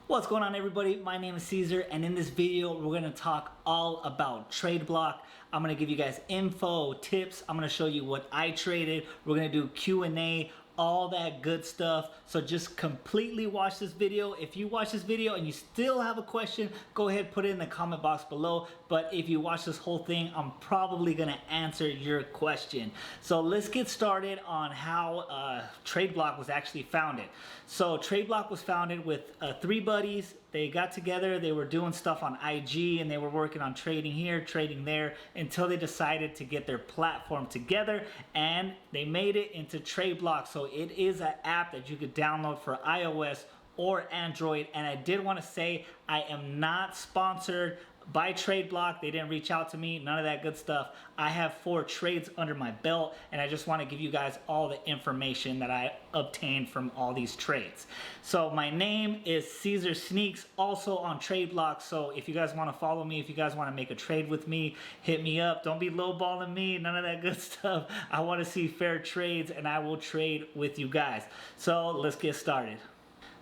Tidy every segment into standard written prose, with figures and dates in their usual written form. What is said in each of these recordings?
What's going on, everybody? My name is Caesar, and in this video we're going to talk all about Tradeblock. I'm going to give you guys info, tips. I'm going to show you what I traded. We're going to do Q&A, all that good stuff. So just completely watch this video. If you watch this video and you still have a question, go ahead, put it in the comment box below. But if you watch this whole thing, I'm probably going to answer your question. So let's get started on how Tradeblock was actually founded. So Tradeblock was founded with three buddies. They got together, they were doing stuff on IG, and they were working on trading here, trading there, until they decided to get their platform together, and they made it into Tradeblock. So it is an app that you could download for iOS or Android. And I did want to say, I am not sponsored by Tradeblock. They didn't reach out to me, none of that good stuff. I have 4 trades under my belt, and I just want to give you guys all the information that I obtained from all these trades. So my name is Caesar Sneaks, also on Tradeblock. So if you guys want to follow me, if you guys want to make a trade with me, hit me up. Don't be lowballing me, none of that good stuff. I want to see fair trades, and I will trade with you guys. So let's get started.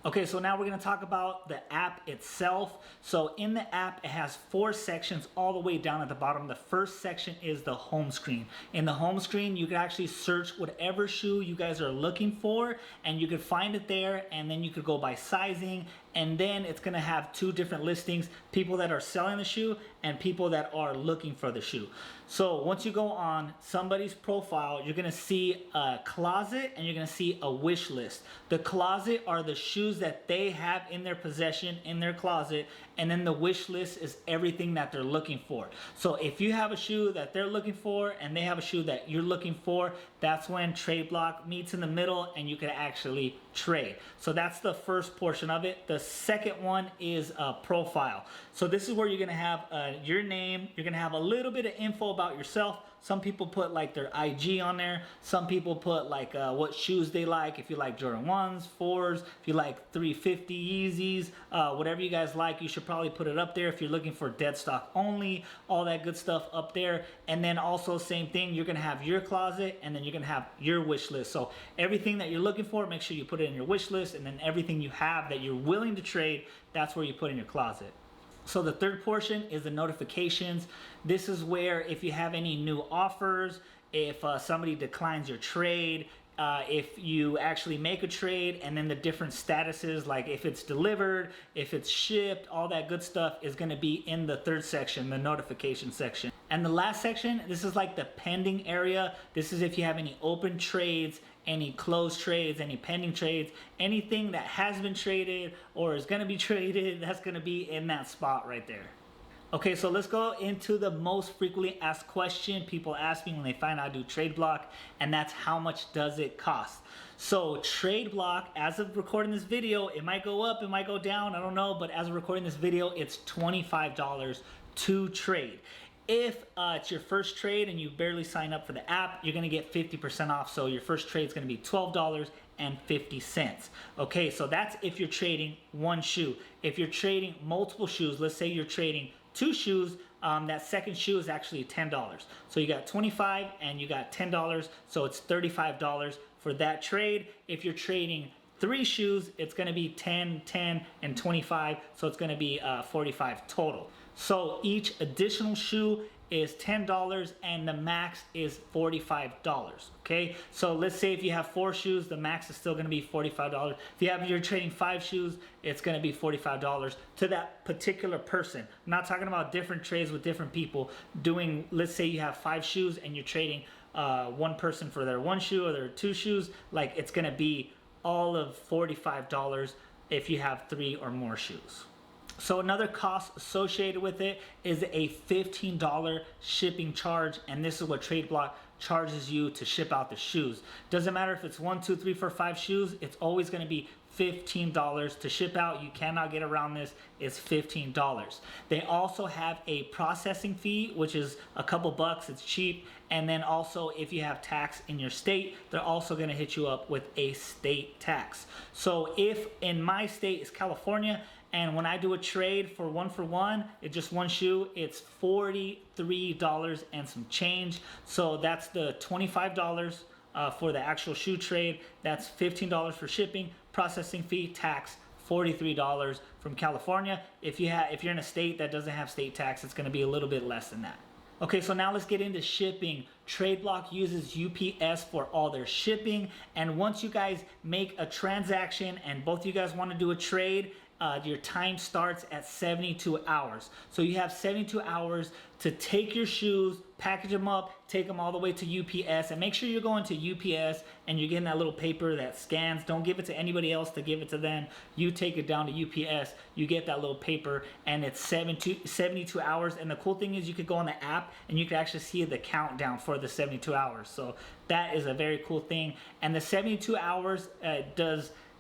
Okay, so now we're going to talk about the app itself. So in the app, it has 4 sections all the way down at the bottom. The first section is the home screen. In the home screen, you can actually search whatever shoe you guys are looking for, and you can find it there, and then you could go by sizing, and then it's going to have 2 different listings, people that are selling the shoe and people that are looking for the shoe. So once you go on somebody's profile, you're going to see a closet and you're going to see a wish list. The closet are the shoes that they have in their possession, in their closet, and then the wish list is everything that they're looking for. So if you have a shoe that they're looking for and they have a shoe that you're looking for, that's when Tradeblock meets in the middle and you can actually trade. So that's the first portion of it. The second one is a profile. So this is where you're going to have your name. You're going to have a little bit of info about yourself. Some people put like their IG on there. Some people put like what shoes they like. If you like Jordan 1s, 4s, if you like 350 Yeezys, whatever you guys like, you should probably put it up there. If you're looking for dead stock only, all that good stuff up there. And then also same thing, you're gonna have your closet, and then you're gonna have your wish list. So everything that you're looking for, make sure you put it in your wish list, and then everything you have that you're willing to trade, that's where you put in your closet. So the third portion is the notifications. This is where if you have any new offers, if somebody declines your trade, if you actually make a trade, and then the different statuses, like if it's delivered, if it's shipped, all that good stuff is going to be in the third section, the notification section. And the last section, this is like the pending area. This is if you have any open trades, any closed trades, any pending trades, anything that has been traded or is going to be traded, that's going to be in that spot right there. Okay, so let's go into the most frequently asked question people ask me when they find out I do Tradeblock, and that's how much does it cost? So Tradeblock, as of recording this video, it might go up, it might go down, I don't know, but as of recording this video, it's $25 to trade. If it's your first trade and you barely sign up for the app, you're gonna get 50% off. So your first trade is gonna be $12.50. Okay, so that's if you're trading one shoe. If you're trading multiple shoes, let's say you're trading 2 shoes, that second shoe is actually $10. So you got 25 and you got $10, so it's $35 for that trade. If you're trading 3 shoes, it's gonna be 10, 10, and 25, so it's gonna be 45 total. So each additional shoe is $10 and the max is $45, okay? So let's say if you have 4 shoes, the max is still gonna be $45. If you're trading 5 shoes, it's gonna be $45 to that particular person. I'm not talking about different trades with different people doing, let's say you have 5 shoes and you're trading one person for their 1 shoe or their 2 shoes, like it's gonna be all of $45 if you have 3 or more shoes. So another cost associated with it is a $15 shipping charge, and this is what Tradeblock charges you to ship out the shoes. Doesn't matter if it's 1, 2, 3, 4, 5 shoes, it's always going to be $15 to ship out. You cannot get around this. It's $15. They also have a processing fee, which is a couple bucks. It's cheap. And then also if you have tax in your state, they're also going to hit you up with a state tax. So if in my state is California, and when I do a trade for 1-for-1, it's just 1 shoe, it's $43 and some change. So that's the $25 for the actual shoe trade. That's $15 for shipping, processing fee, tax, $43 from California. If you're in a state that doesn't have state tax, it's going to be a little bit less than that. Okay, so now let's get into shipping. Tradeblock uses UPS for all their shipping, and once you guys make a transaction and both you guys want to do a trade, your time starts at 72 hours. So you have 72 hours to take your shoes, package them up, take them all the way to UPS, and make sure you're going to UPS and you're getting that little paper that scans. Don't give it to anybody else to give it to them. You take it down to UPS, you get that little paper, and it's 72 hours. And the cool thing is you could go on the app and you can actually see the countdown for the 72 hours. So that is a very cool thing. And the 72 hours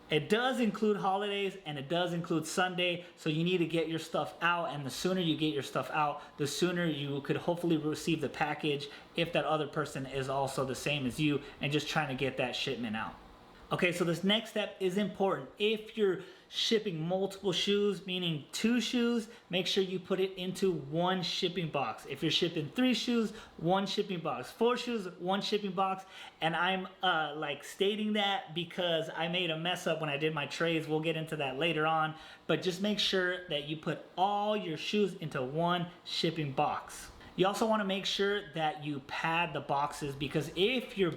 it does include holidays, and it does include Sunday, so you need to get your stuff out, and the sooner you get your stuff out, the sooner you could hopefully receive the package if that other person is also the same as you and just trying to get that shipment out. Okay, so this next step is important. If you're shipping multiple shoes, meaning 2 shoes, make sure you put it into 1 shipping box. If you're shipping 3 shoes, 1 shipping box. 4 shoes, 1 shipping box. And I'm like stating that because I made a mess up when I did my trades. We'll get into that later on. But just make sure that you put all your shoes into 1 shipping box. You also want to make sure that you pad the boxes, because if your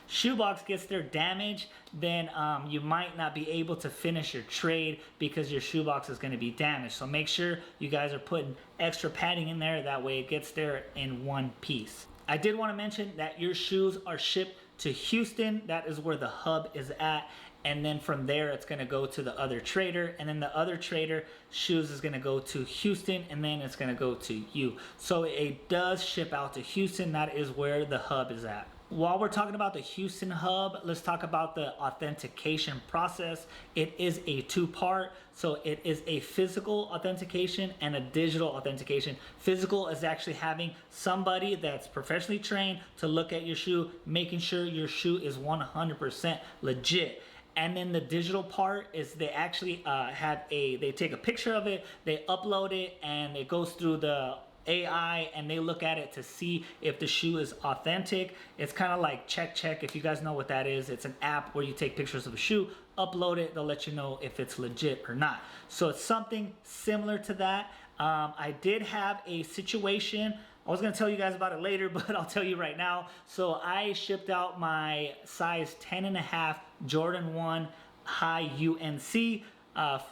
shoe box gets there damaged, then you might not be able to finish your trade because your shoe box is going to be damaged. So make sure you guys are putting extra padding in there, that way it gets there in one piece. I did want to mention that your shoes are shipped to Houston. That is where the hub is at. And then from there, it's going to go to the other trader. And then the other trader shoes is going to go to Houston. And then it's going to go to you. So it does ship out to Houston. That is where the hub is at. While we're talking about the Houston hub, let's talk about the authentication process. It is a 2-part. So it is a physical authentication and a digital authentication. Physical is actually having somebody that's professionally trained to look at your shoe, making sure your shoe is 100% legit. And then the digital part is they actually they take a picture of it, they upload it, and it goes through the AI, and they look at it to see if the shoe is authentic. It's kind of like check, if you guys know what that is. It's an app where you take pictures of a shoe, upload it, they'll let you know if it's legit or not. So it's something similar to that. I did have a situation. I was going to tell you guys about it later, but I'll tell you right now. So I shipped out my size 10.5 Jordan 1 high UNC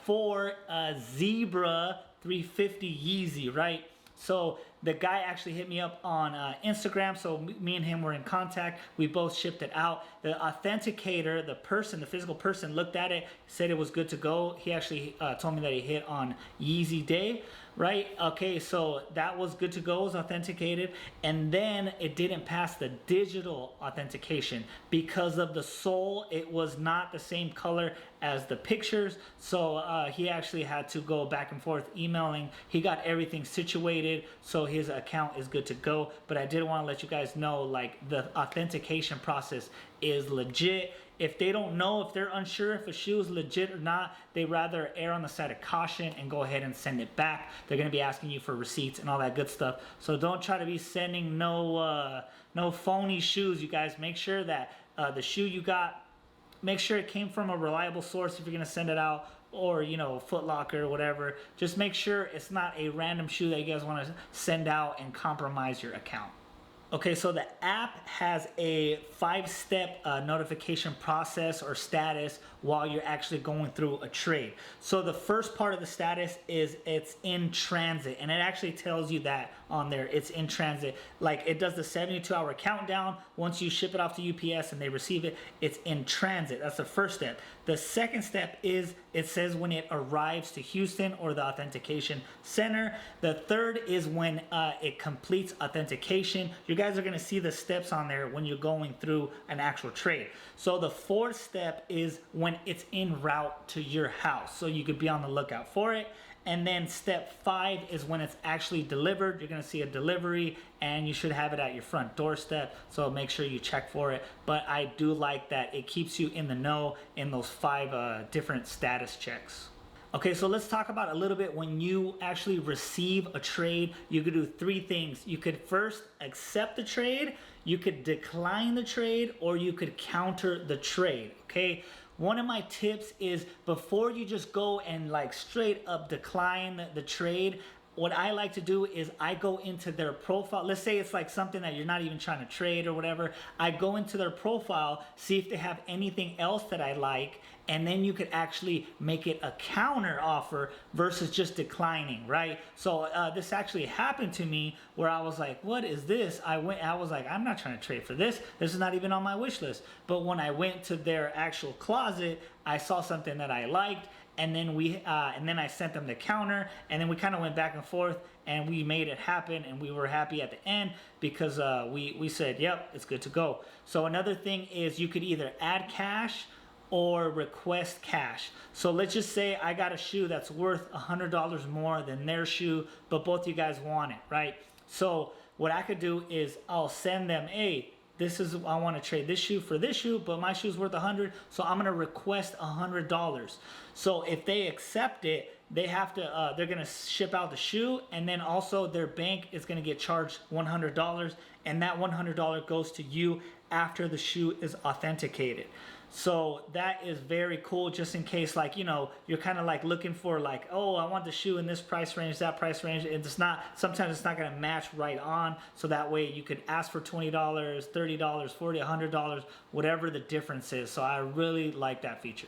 for a Zebra 350 Yeezy, right? So the guy actually hit me up on Instagram, so me and him were in contact. We both shipped it out. The authenticator, the physical person, looked at it, said it was good to go. He actually told me that he hit on Yeezy Day, right? Okay, so that was good to go, it was authenticated. And then it didn't pass the digital authentication because of the sole. It was not the same color as the pictures. So he actually had to go back and forth emailing. He got everything situated, so his account is good to go. But I did want to let you guys know, like, the authentication process is legit. If they don't know, if they're unsure if a shoe is legit or not, they rather err on the side of caution and go ahead and send it back. They're going to be asking you for receipts and all that good stuff. So don't try to be sending no phony shoes, you guys. Make sure that the shoe you got, make sure it came from a reliable source if you're going to send it out, or, you know, Foot Locker or whatever. Just make sure it's not a random shoe that you guys want to send out and compromise your account. Okay, so the app has a 5-step notification process or status while you're actually going through a trade. So the first part of the status is it's in transit, and it actually tells you that on there, it's in transit. Like, it does the 72-hour countdown. Once you ship it off to UPS and they receive it, it's in transit. That's the first step. The second step is it says when it arrives to Houston or the authentication center. The third is when it completes authentication. You guys are going to see the steps on there when you're going through an actual trade. So the fourth step is when it's en route to your house. So you could be on the lookout for it. And then step 5 is when it's actually delivered. You're going to see a delivery, and you should have it at your front doorstep. So make sure you check for it. But I do like that it keeps you in the know in those 5 different status checks. Okay, so let's talk about a little bit when you actually receive a trade. You could do 3 things. You could first accept the trade, you could decline the trade, or you could counter the trade. Okay, one of my tips is before you just go and like straight up decline the trade, what I like to do is I go into their profile. Let's say it's like something that you're not even trying to trade or whatever. I go into their profile, see if they have anything else that I like, and then you could actually make it a counter offer versus just declining, right? So this actually happened to me where I was like, what is this? I was like, I'm not trying to trade for this. This is not even on my wish list. But when I went to their actual closet, I saw something that I liked, and then I sent them the counter, and then we kind of went back and forth, and we made it happen, and we were happy at the end because we said, yep, it's good to go. So another thing is you could either add cash or request cash. So let's just say I got a shoe that's worth $100 more than their shoe, but both you guys want it, right? So what I could do is I'll send them, hey, I want to trade this shoe for this shoe, but my shoe's worth $100, so I'm gonna request $100. So if they accept it, they have to, they're gonna ship out the shoe, and then also their bank is gonna get charged $100, and that $100 goes to you after the shoe is authenticated. So that is very cool, just in case, like, you know, you're kind of like looking for like, oh, I want the shoe in this price range, that price range. It's not, sometimes it's not going to match right on. So that way you could ask for $20, $30, $40, $100, whatever the difference is. So I really like that feature.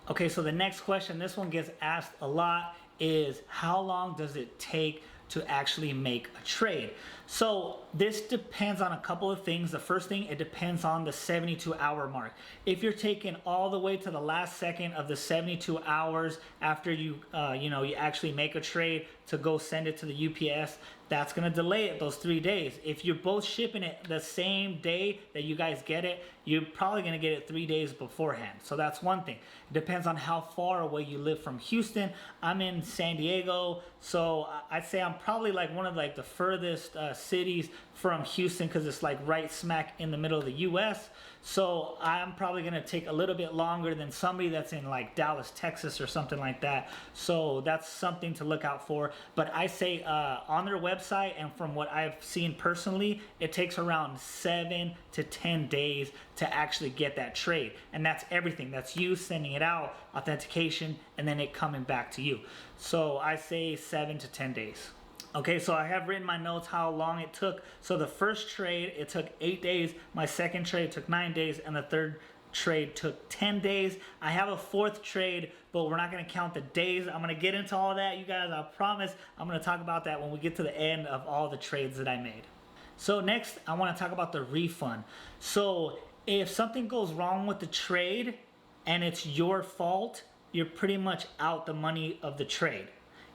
Okay, so the next question, this one gets asked a lot, is how long does it take to actually make a trade? So this depends on a couple of things. The first thing, it depends on the 72-hour mark. If you're taking all the way to the last second of the 72 hours after you actually make a trade to go send it to the UPS, that's gonna delay it those 3 days. If you're both shipping it the same day that you guys get it, you're probably gonna get it 3 days beforehand. So that's one thing. It depends on how far away you live from Houston. I'm in San Diego, so I'd say I'm probably like one of like the furthest cities from Houston, because it's like right smack in the middle of the US. So I'm probably gonna take a little bit longer than somebody that's in like Dallas, Texas or something like that. So that's something to look out for. But I say on their website, and from what I've seen personally, it takes around 7 to 10 days to actually get that trade. And that's everything. That's you sending it out, authentication, and then it coming back to you. So I say 7 to 10 days. Okay, so I have written my notes how long it took. So the first trade, it took 8 days. My second trade took 9 days, and the third trade took 10 days. I have a fourth trade, but we're not gonna count the days. I'm gonna get into all that, you guys, I promise. I'm gonna talk about that when we get to the end of all the trades that I made. So next, I wanna talk about the refund. So if something goes wrong with the trade and it's your fault, you're pretty much out the money of the trade.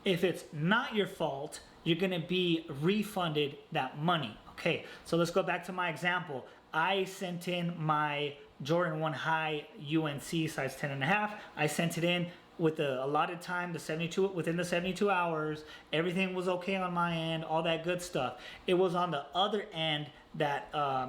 If it's not your fault, you're gonna be refunded that money. Okay, so let's go back to my example. I sent in my Jordan 1 High UNC size 10.5. I sent it in with the allotted time, within the 72 hours. Everything was okay on my end, all that good stuff. It was on the other end that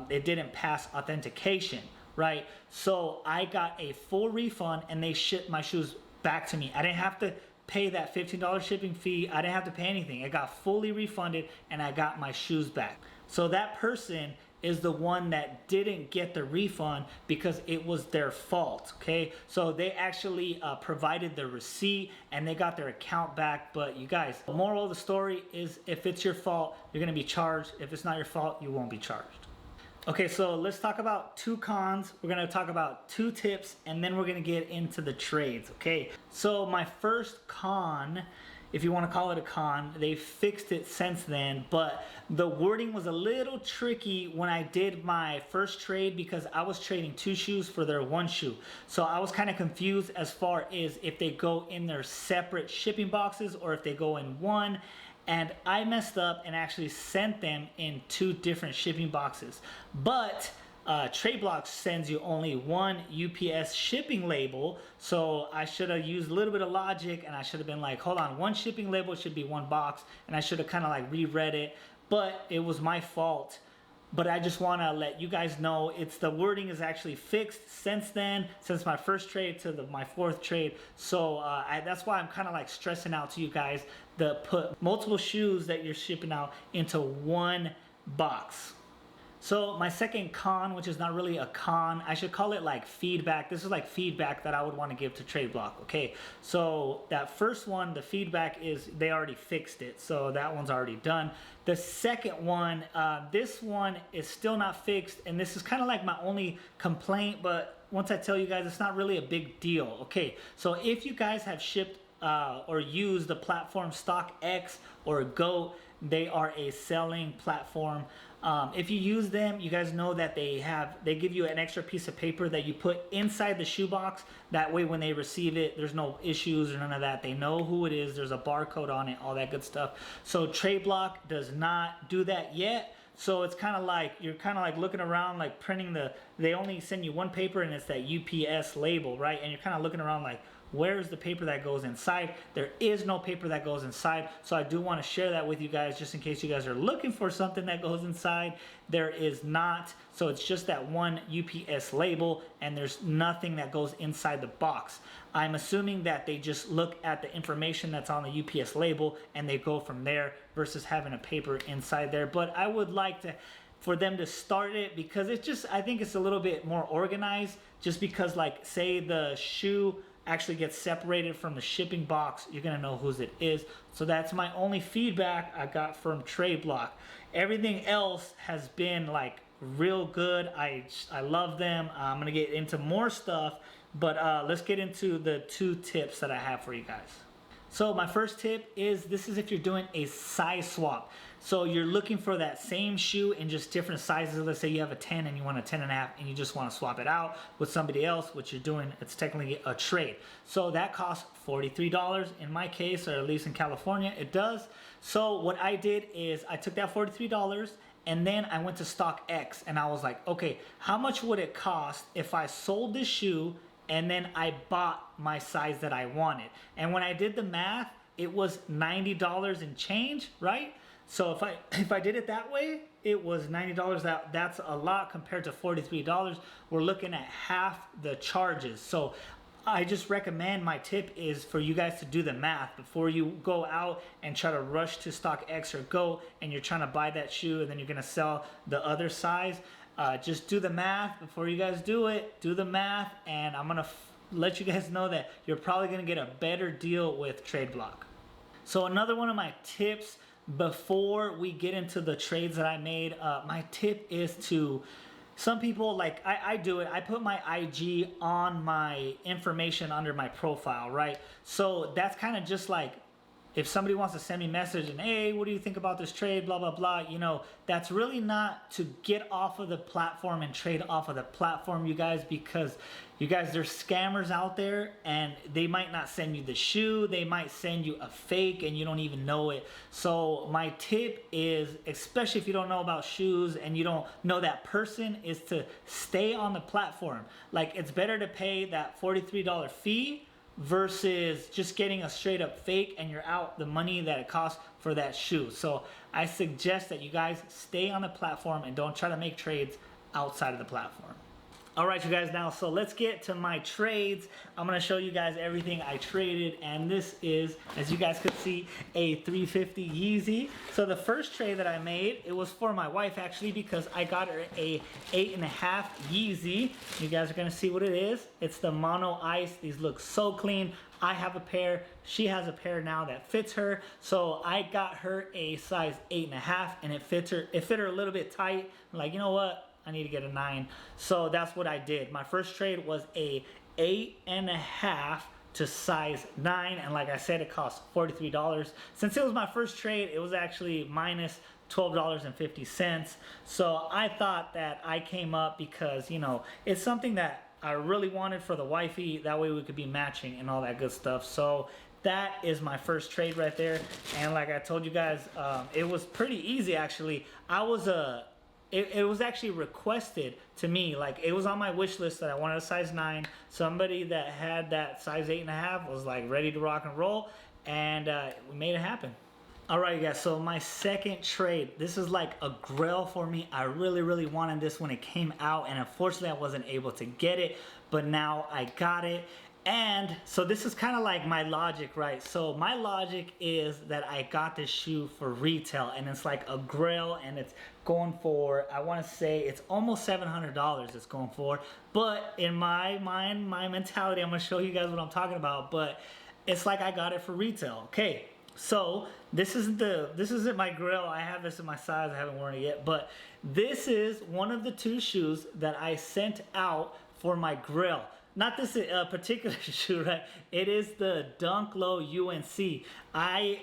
it didn't pass authentication, right? So I got a full refund, and they shipped my shoes back to me. I didn't have to pay that $15 shipping fee. I didn't have to pay anything. It got fully refunded, and I got my shoes back. So that person is the one that didn't get the refund because it was their fault, okay? So they actually provided the receipt, and they got their account back. But you guys, the moral of the story is, if it's your fault, you're gonna be charged. If it's not your fault, you won't be charged. Okay, so let's talk about 2 cons. We're gonna talk about 2 tips, and then we're gonna get into the trades, okay? So my first con, if you wanna call it a con, they fixed it since then, but the wording was a little tricky when I did my first trade, because I was trading 2 shoes for their 1 shoe. So I was kind of confused as far as if they go in their separate shipping boxes or if they go in one. And I messed up and actually sent them in 2 different shipping boxes. But Tradeblock sends you only 1 UPS shipping label, so I should have used a little bit of logic, and I should have been like, hold on, 1 shipping label should be 1 box, and I should have kind of like reread it, but it was my fault. But I just want to let you guys know, the wording is actually fixed since then, since my first trade to my 4th trade. So that's why I'm kind of like stressing out to you guys to put multiple shoes that you're shipping out into 1 box. So my second con, which is not really a con, I should call it like feedback. This is like feedback that I would want to give to Tradeblock. Okay, so that first one, the feedback is they already fixed it, so that one's already done. The second one, this one is still not fixed, and this is kind of like my only complaint, but once I tell you guys, it's not really a big deal. Okay, so if you guys have shipped or used the platform StockX or Goat, they are a selling platform. If you use them, you guys know that they give you an extra piece of paper that you put inside the shoebox. That way when they receive it, there's no issues or none of that. They know who it is. There's a barcode on it, all that good stuff. So Tradeblock does not do that yet. So it's kind of like, you're kind of like looking around, like printing they only send you one paper and it's that UPS label, right? And you're kind of looking around like, where's the paper that goes inside? There is no paper that goes inside. So I do want to share that with you guys just in case you guys are looking for something that goes inside. There is not. So it's just that one UPS label and there's nothing that goes inside the box. I'm assuming that they just look at the information that's on the UPS label and they go from there versus having a paper inside there. But I would like for them to start it because it's just, I think it's a little bit more organized, just because like say the shoe actually gets separated from the shipping box, you're gonna know whose it is. So that's my only feedback I got from Tradeblock. Everything else has been like real good. I love them. I'm gonna get into more stuff, but let's get into the 2 tips that I have for you guys. So my first tip is, this is if you're doing a size swap. So you're looking for that same shoe in just different sizes. Let's say you have a 10 and you want a 10.5 and you just want to swap it out with somebody else, which you're doing, it's technically a trade. So that costs $43 in my case, or at least in California, it does. So what I did is I took that $43 and then I went to StockX and I was like, okay, how much would it cost if I sold this shoe and then I bought my size that I wanted? And when I did the math, it was $90 and change, right? So if I did it that way, it was $90. That's a lot compared to $43. We're looking at half the charges. So I just recommend, my tip is for you guys to do the math before you go out and try to rush to StockX or Go and you're trying to buy that shoe and then you're gonna sell the other size. Just do the math before you guys do it. Do the math, and I'm gonna let you guys know that you're probably gonna get a better deal with Tradeblock. So another one of my tips before we get into the trades that I made, my tip is to, some people, like I do it, I put my IG on my information under my profile, right? So that's kind of just like, if somebody wants to send me a message and, hey, what do you think about this trade, blah, blah, blah, you know, that's really not to get off of the platform and trade off of the platform, you guys, because you guys, there's scammers out there and they might not send you the shoe, they might send you a fake and you don't even know it. So my tip is, especially if you don't know about shoes and you don't know that person, is to stay on the platform. Like, it's better to pay that $43 fee versus just getting a straight up fake and you're out the money that it costs for that shoe. So I suggest that you guys stay on the platform and don't try to make trades outside of the platform. All right, you guys, now, so let's get to my trades. I'm gonna show you guys everything I traded, and this is, as you guys could see, a 350 Yeezy. So the first trade that I made, it was for my wife actually, because I got her a 8.5 Yeezy. You guys are gonna see what it is. It's the Mono Ice. These look so clean. I have a pair, she has a pair now that fits her. So I got her a size 8.5 and it fits her. It fit her a little bit tight. I'm like, you know what? I need to get a 9. So that's what I did. My first trade was a 8.5 to size 9, and like I said, it cost $43. Since it was my first trade, it was actually minus $12.50. So I thought that I came up because, you know, it's something that I really wanted for the wifey. That way we could be matching and all that good stuff. So that is my first trade right there. And like I told you guys, it was pretty easy actually. It was actually requested to me, like it was on my wish list that I wanted a size 9. Somebody that had that size 8.5 was like ready to rock and roll, and we made it happen. All right, guys, so my second trade, this is like a grail for me. I really wanted this when it came out, and unfortunately I wasn't able to get it, but now I got it. And so this is kind of like my logic, right? So my logic is that I got this shoe for retail, and it's like a Grail, and it's going for, I want to say it's almost $700 it's going for. But in my mind, my mentality, I'm going to show you guys what I'm talking about, but it's like I got it for retail. Okay, so this isn't my Grail. I have this in my size. I haven't worn it yet, but this is one of the two shoes that I sent out for my Grail. Not this particular shoe, right? It is the Dunk Low UNC. I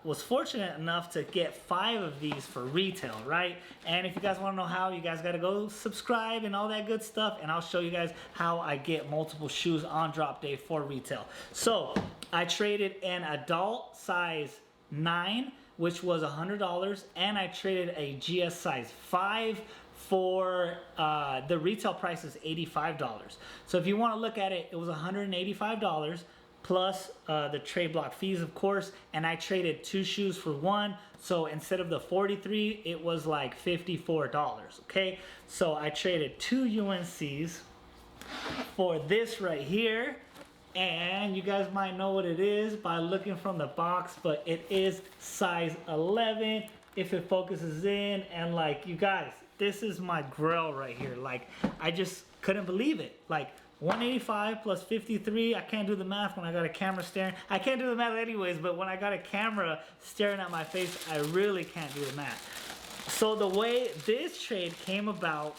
was fortunate enough to get 5 of these for retail, right? And if you guys want to know how, you guys got to go subscribe and all that good stuff, and I'll show you guys how I get multiple shoes on drop day for retail. So I traded an adult size 9, which was $100, and I traded a GS size 5 for the retail price is $85. So if you want to look at it, it was $185 plus the Tradeblock fees, of course, and I traded 2 shoes for 1. So instead of the $43, it was like $54. Okay, so I traded 2 UNCs for this right here, and you guys might know what it is by looking from the box, but it is size 11 if it focuses in. And like, you guys, this is my Grail right here. Like, I just couldn't believe it. Like, 185 plus 53, I can't do the math when I got a camera staring. I can't do the math anyways, but when I got a camera staring at my face, I really can't do the math. So the way this trade came about,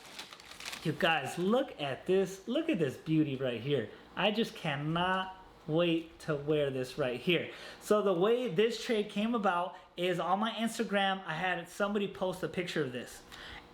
you guys, look at this. Look at this beauty right here. I just cannot wait to wear this right here. So the way this trade came about is on my Instagram, I had somebody post a picture of this.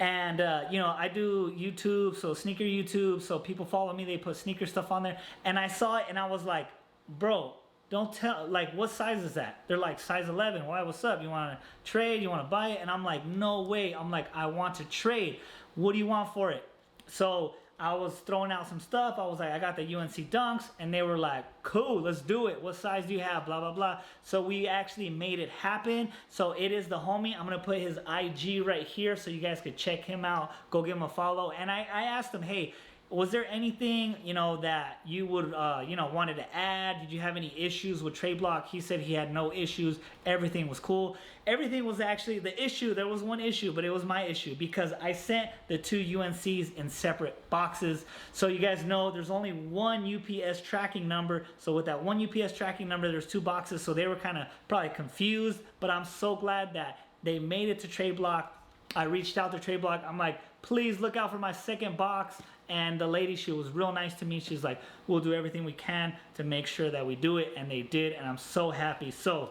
And, you know, I do YouTube, so sneaker YouTube, so people follow me, they put sneaker stuff on there. And I saw it and I was like, bro, don't tell, like, what size is that? They're like, size 11. Why, what's up? You want to trade? You want to buy it? And I'm like, no way. I'm like, I want to trade. What do you want for it? So I was throwing out some stuff. I was like, I got the UNC Dunks, and they were like, cool, let's do it. What size do you have? Blah, blah, blah. So we actually made it happen. So it is the homie. I'm going to put his IG right here so you guys could check him out. Go give him a follow. And I asked him, hey, was there anything, you know, that you would, you know, wanted to add? Did you have any issues with Tradeblock? He said he had no issues. Everything was cool. Everything was actually the issue. There was one issue, but it was my issue because I sent the 2 UNCs in separate boxes. So you guys know there's only one UPS tracking number. So with that one UPS tracking number, there's 2 boxes. So they were kind of probably confused, but I'm so glad that they made it to Tradeblock. I reached out to Tradeblock. I'm like, please look out for my second box. And the lady, she was real nice to me. She's like, we'll do everything we can to make sure that we do it. And they did. And I'm so happy. So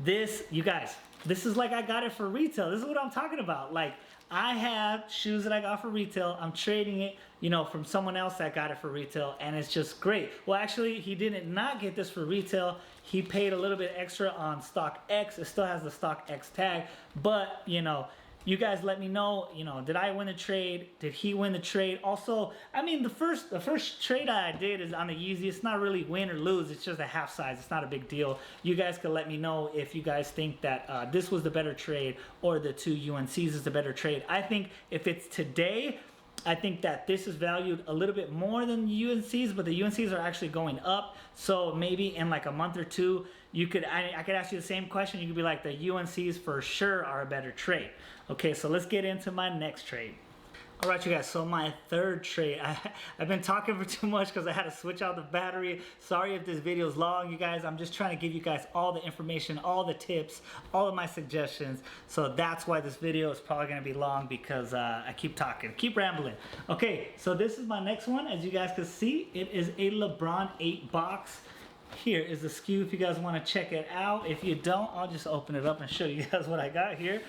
this, you guys, this is like I got it for retail. This is what I'm talking about. Like, I have shoes that I got for retail. I'm trading it, you know, from someone else that got it for retail. And it's just great. Well, actually, he didn't not get this for retail. He paid a little bit extra on Stock X. It still has the Stock X tag. But, you know, you guys let me know, you know, did I win the trade? Did he win the trade? Also, I mean, the first trade I did is on the Yeezy. It's not really win or lose. It's just a half size. It's not a big deal. You guys can let me know if you guys think that this was the better trade or the 2 UNCs is the better trade. I think if it's today, I think that this is valued a little bit more than the UNCs, but the UNCs are actually going up. So maybe in like a month or 2, you could, I could ask you the same question. You could be like, the UNCs for sure are a better trade. Okay, so let's get into my next trade. All right, you guys, so my third trade. I've been talking for too much because I had to switch out the battery. Sorry if this video is long, you guys. I'm just trying to give you guys all the information, all the tips, all of my suggestions. So that's why this video is probably going to be long because I keep talking, keep rambling. Okay, so this is my next one. As you guys can see, it is a LeBron 8 box. Here is the SKU if you guys want to check it out. If you don't, I'll just open it up and show you guys what I got here.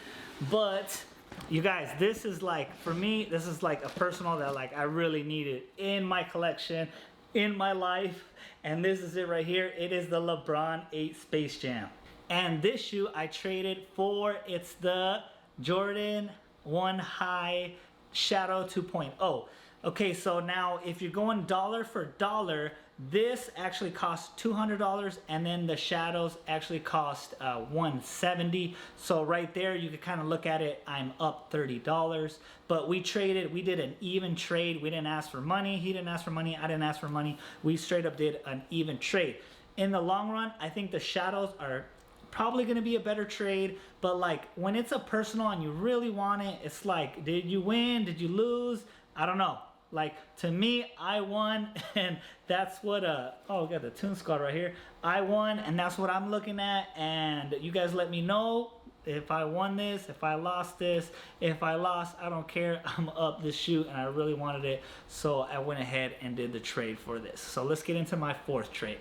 But you guys, this is like, for me, this is like a personal that like I really need it in my collection, in my life. And this is it right here. It is the LeBron 8 Space Jam. And this shoe I traded for, it's the Jordan 1 High Shadow 2.0. Okay, so now if you're going dollar for dollar, This actually cost $200, and then the shadows actually cost $170. So right there, you could kind of look at it. I'm up $30, but we traded. We did an even trade. We didn't ask for money. He didn't ask for money. I didn't ask for money. We straight up did an even trade. In the long run, I think the shadows are probably going to be a better trade, but like when it's a personal and you really want it, it's like, did you win? Did you lose? I don't know. Like, to me, I won, and that's what, oh, we got the Toon Squad right here. I won, and that's what I'm looking at, and you guys let me know if I won this, if I lost this. If I lost, I don't care. I'm up this shoe, and I really wanted it, so I went ahead and did the trade for this. So let's get into my fourth trade.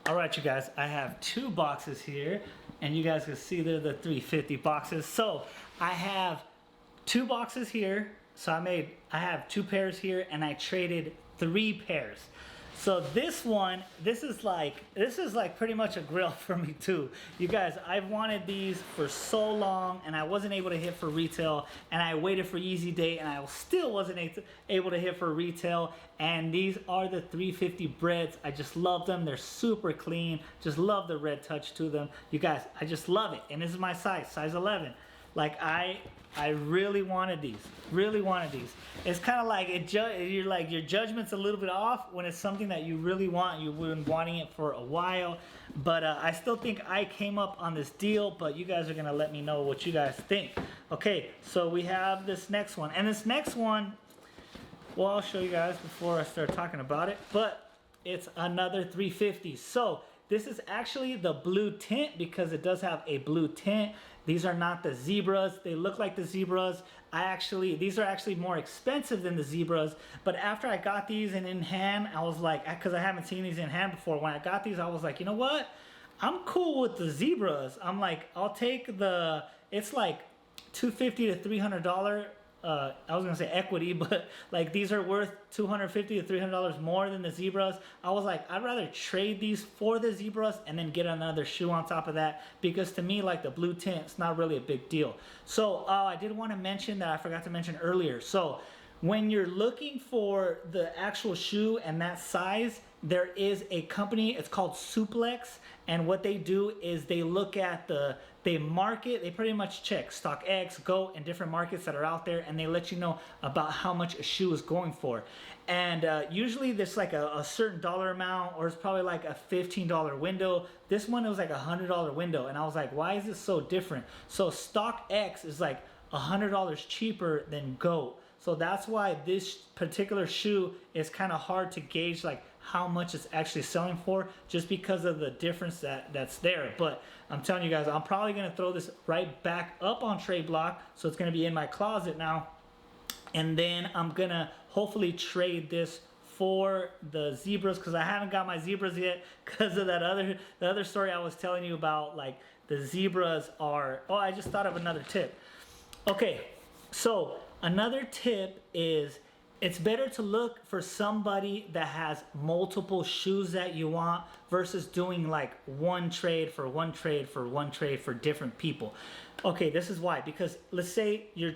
All right, you guys, I have two boxes here, and you guys can see they're the 350 boxes. So I have two boxes here. So I have two pairs here, and I traded 3 pairs. So this one, this is like pretty much a grill for me too. You guys, I've wanted these for so long, and I wasn't able to hit for retail, and I waited for easy date, and I still wasn't able to hit for retail. And these are the 350 breads. I just love them. They're super clean. Just love the red touch to them. You guys, I just love it. And this is my size 11. Like I really wanted these. Really wanted these. It's kind of like you're like your judgment's a little bit off when it's something that you really want. You've been wanting it for a while, but I still think I came up on this deal. But you guys are gonna let me know what you guys think. Okay, so we have this next one, and this next one, well, I'll show you guys before I start talking about it. But it's another 350. So this is actually the blue tint because it does have a blue tint. These are not the zebras. They look like the zebras. These are actually more expensive than the zebras. But after I got these in hand, I was like, because I haven't seen these in hand before. When I got these, I was like, you know what? I'm cool with the zebras. I'm like, I'll take it's like $250 to $300. I was gonna say equity, but like these are worth $250 to $300 more than the zebras. I was like, I'd rather trade these for the zebras and then get another shoe on top of that, because to me, like the blue tint, it's not really a big deal. So I did want to mention that I forgot to mention earlier. So when you're looking for the actual shoe and that size, there is a company, it's called Suplex, and what they do is they look at they pretty much check StockX, GOAT, and different markets that are out there, and they let you know about how much a shoe is going for. And usually there's like a certain dollar amount, or it's probably like a $15 window. This one, it was like a $100 window, and I was like, why is this so different? So StockX is like $100 cheaper than GOAT. So that's why this particular shoe is kind of hard to gauge like how much it's actually selling for, just because of the difference that's there. But I'm telling you guys, I'm probably going to throw this right back up on Tradeblock, so it's going to be in my closet now. And then I'm going to hopefully trade this for the zebras, because I haven't got my zebras yet because of the other story I was telling you about. Like the zebras are, oh, I just thought of another tip. Okay, so another tip is it's better to look for somebody that has multiple shoes that you want versus doing like one trade for one trade for one trade for different people. Okay, this is why. Because let's say you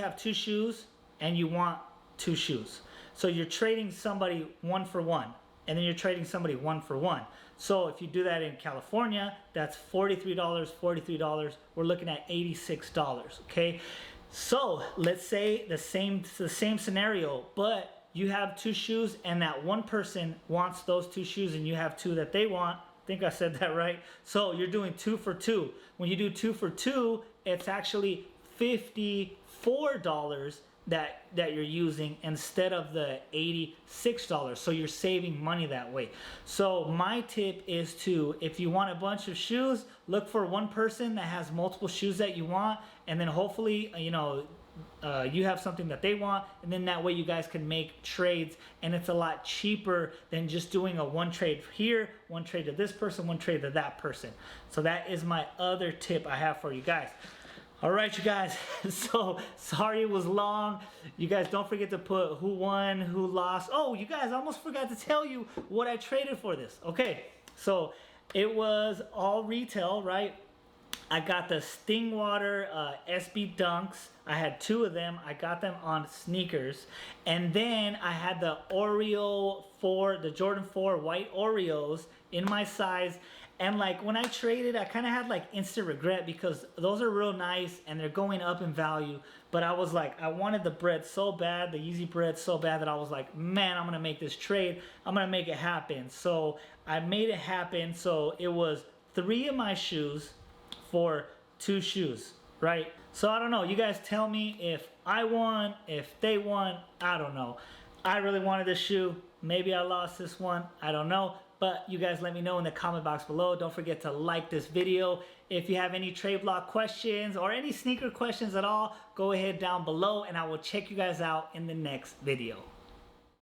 have 2 shoes and you want 2 shoes. So you're trading somebody 1 for 1, and then you're trading somebody 1 for 1. So if you do that in California, that's $43. We're looking at $86, okay? So let's say the same scenario, but you have 2 shoes and that one person wants those 2 shoes and you have 2 that they want. I think I said that right. So you're doing 2 for 2. When you do 2 for 2, it's actually $54 that you're using instead of the $86. So you're saving money that way. So my tip is to, if you want a bunch of shoes, look for one person that has multiple shoes that you want, and then hopefully you have something that they want, and then that way you guys can make trades, and it's a lot cheaper than just doing a one trade here, one trade to this person, one trade to that person. So that is my other tip I have for you guys. All right, you guys, so sorry it was long. You guys don't forget to put who won, who lost. Oh, you guys, I almost forgot to tell you what I traded for this. Okay, so it was all retail, right? I got the Stingwater SB Dunks. I had 2 of them. I got them on sneakers. And then I had the Oreo 4, the Jordan 4 white Oreos in my size. And like when I traded, I kind of had like instant regret because those are real nice and they're going up in value. But I was like, I wanted the bread so bad, the Yeezy bread so bad that I was like, man, I'm going to make this trade. I'm going to make it happen. So I made it happen. So it was 3 of my shoes for 2 shoes, right? So I don't know. You guys tell me if I won, if they won. I don't know. I really wanted this shoe. Maybe I lost this one. I don't know. But you guys let me know in the comment box below. Don't forget to like this video. If you have any Tradeblock questions or any sneaker questions at all, go ahead down below and I will check you guys out in the next video.